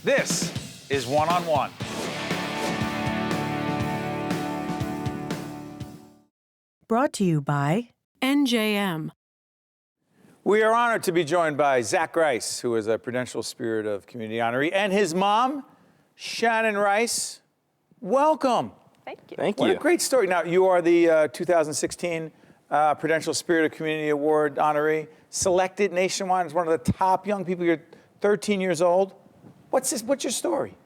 This is One on One. Brought to you by NJM. We are honored to be joined by Zach Rice, who is a Prudential Spirit of Community honoree, and his mom, Shannon Rice. Welcome. Thank you. Thank you. What a great story. Now, you are the 2016 Prudential Spirit of Community Award honoree, selected nationwide as one of the top young people. You're 13 years old. What's your story?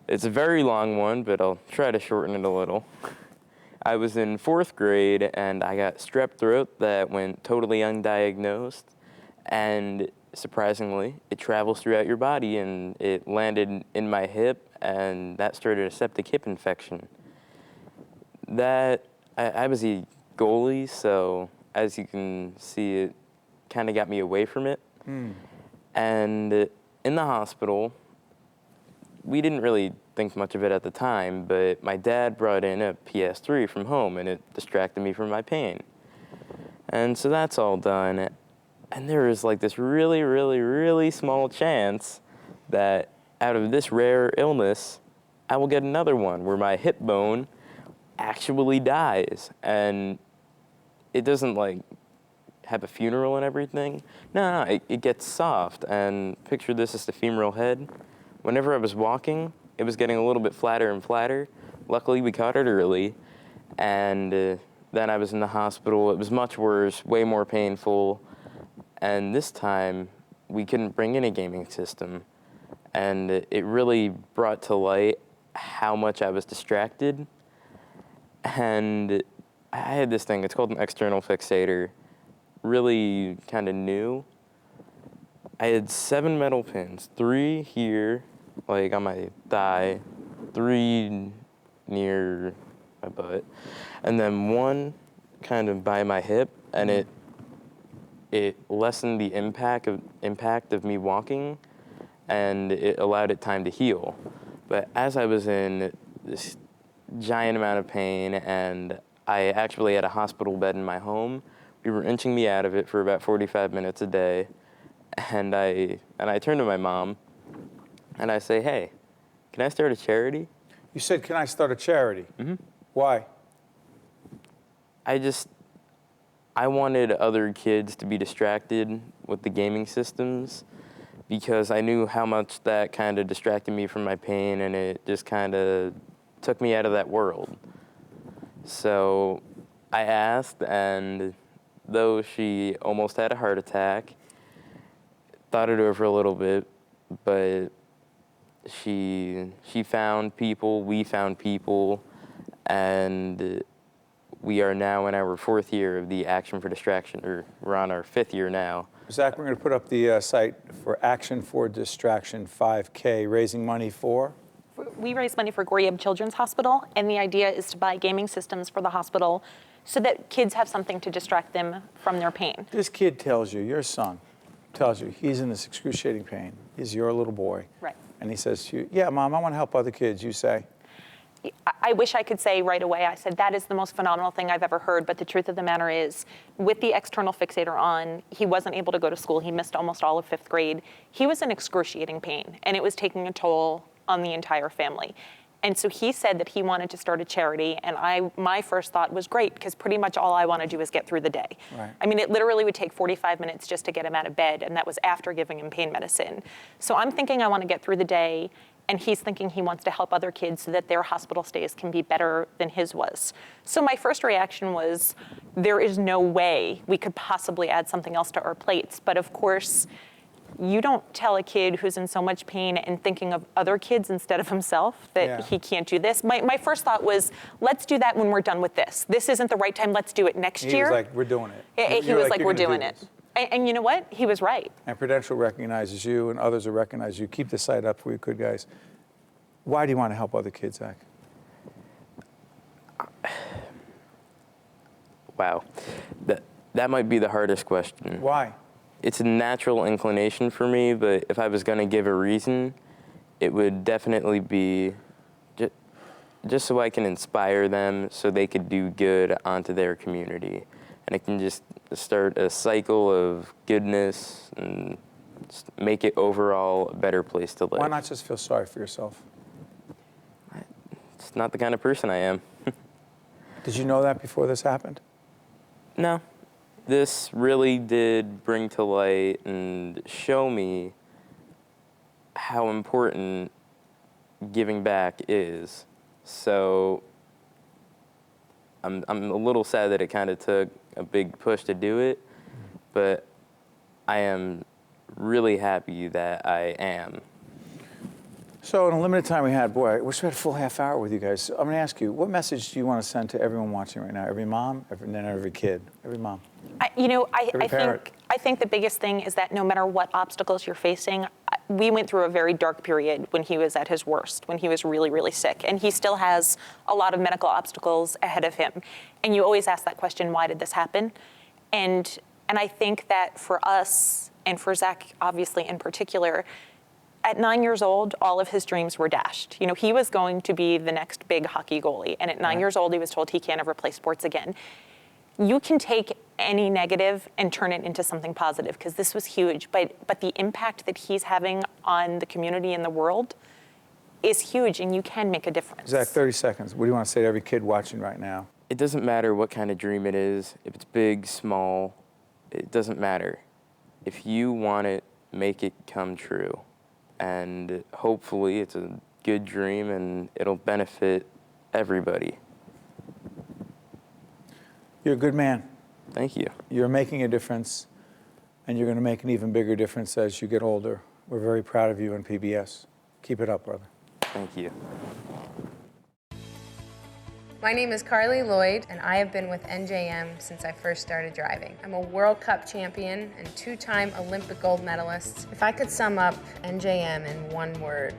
It's a very long one, but I'll try to shorten it a little. I was in 4th grade, and I got strep throat that went totally undiagnosed. And surprisingly, it travels throughout your body, and it landed in my hip, and that started a septic hip infection. I was a goalie, so as you can see, it kind of got me away from it. And in the hospital, we didn't really think much of it at the time, but my dad brought in a PS3 from home, and it distracted me from my pain. And so that's all done. And there was like this really, really, really small chance that out of this rare illness, I will get another one where my hip bone actually dies. And it doesn't like have a funeral and everything. No, it gets soft. And picture this as the femoral head. Whenever I was walking, it was getting a little bit flatter and flatter. Luckily, we caught it early. And then I was in the hospital. It was much worse, way more painful. And this time, we couldn't bring in a gaming system. And it really brought to light how much I was distracted. And I had this thing, it's called an external fixator, really kind of new. I had 7 metal pins, 3 here, like on my thigh, 3 near my butt, and then 1 kind of by my hip, and it lessened the impact of me walking, and it allowed it time to heal. But as I was in this giant amount of pain, and I actually had a hospital bed in my home, we were inching me out of it for about 45 minutes a day, and I turned to my mom, and I say, hey, can I start a charity? You said, can I start a charity? Mm-hmm. Why? I wanted other kids to be distracted with the gaming systems because I knew how much that kind of distracted me from my pain, and it just kind of took me out of that world. So I asked, and though she almost had a heart attack, thought it over a little bit, but she found people, we found people, and we are now in our 4th year of the Action for Distraction, or we're on our 5th year now. Zach, we're going to put up the site for Action for Distraction 5K, raising money for? We raise money for Goree Children's Hospital, and the idea is to buy gaming systems for the hospital so that kids have something to distract them from their pain. This kid tells you, your son tells you, he's in this excruciating pain. He's your little boy. Right. And he says to you, yeah, Mom, I want to help other kids. You say? I wish I could say right away, I said, that is the most phenomenal thing I've ever heard, but the truth of the matter is, with the external fixator on, he wasn't able to go to school. He missed almost all of 5th grade. He was in excruciating pain, and it was taking a toll on the entire family. And so he said that he wanted to start a charity, and my first thought was great, because pretty much all I want to do is get through the day. Right. I mean, it literally would take 45 minutes just to get him out of bed, and that was after giving him pain medicine. So I'm thinking I want to get through the day, and he's thinking he wants to help other kids so that their hospital stays can be better than his was. So my first reaction was, there is no way we could possibly add something else to our plates. But of course, you don't tell a kid who's in so much pain and thinking of other kids instead of himself that he can't do this. My first thought was, let's do that when we're done with this. This isn't the right time, let's do it next year. He was like, we're doing it. He was like, we're doing it. And you know what? He was right. And Prudential recognizes you, and others will recognize you. Keep the site up for you good guys. Why do you want to help other kids, Zach? Wow. That might be the hardest question. Why? It's a natural inclination for me, but if I was going to give a reason, it would definitely be just so I can inspire them so they could do good onto their community. And it can just start a cycle of goodness and just make it overall a better place to live. Why not just feel sorry for yourself? It's not the kind of person I am. Did you know that before this happened? No. This really did bring to light and show me how important giving back is. So I'm a little sad that it kind of took a big push to do it, but I am really happy that I am. So in a limited time we had, boy, I wish we had a full half hour with you guys. So I'm going to ask you, what message do you want to send to everyone watching right now? Every mom, every kid, every mom. I think the biggest thing is that no matter what obstacles you're facing, we went through a very dark period when he was at his worst, when he was really, really sick. And he still has a lot of medical obstacles ahead of him. And you always ask that question, why did this happen? And I think that for us, and for Zach, obviously in particular, at 9 years old, all of his dreams were dashed. You know, he was going to be the next big hockey goalie. And at 9 years old, he was told he can't ever play sports again. You can take any negative and turn it into something positive, because this was huge. But the impact that he's having on the community and the world is huge, and you can make a difference. Zach, 30 seconds. What do you want to say to every kid watching right now? It doesn't matter what kind of dream it is, if it's big, small, it doesn't matter. If you want it, make it come true. And hopefully it's a good dream and it'll benefit everybody. You're a good man. Thank you. You're making a difference, and you're going to make an even bigger difference as you get older. We're very proud of you in PBS. Keep it up, brother. Thank you. My name is Carly Lloyd, and I have been with NJM since I first started driving. I'm a World Cup champion and two-time Olympic gold medalist. If I could sum up NJM in one word,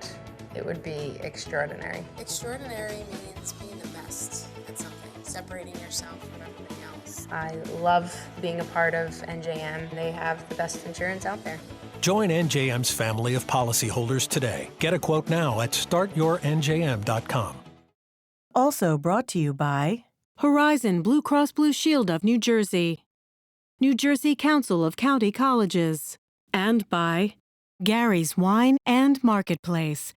it would be extraordinary. Extraordinary means being the best at something, separating yourself from everybody else. I love being a part of NJM. They have the best insurance out there. Join NJM's family of policyholders today. Get a quote now at startyournjm.com. Also brought to you by Horizon Blue Cross Blue Shield of New Jersey, New Jersey Council of County Colleges, and by Gary's Wine and Marketplace,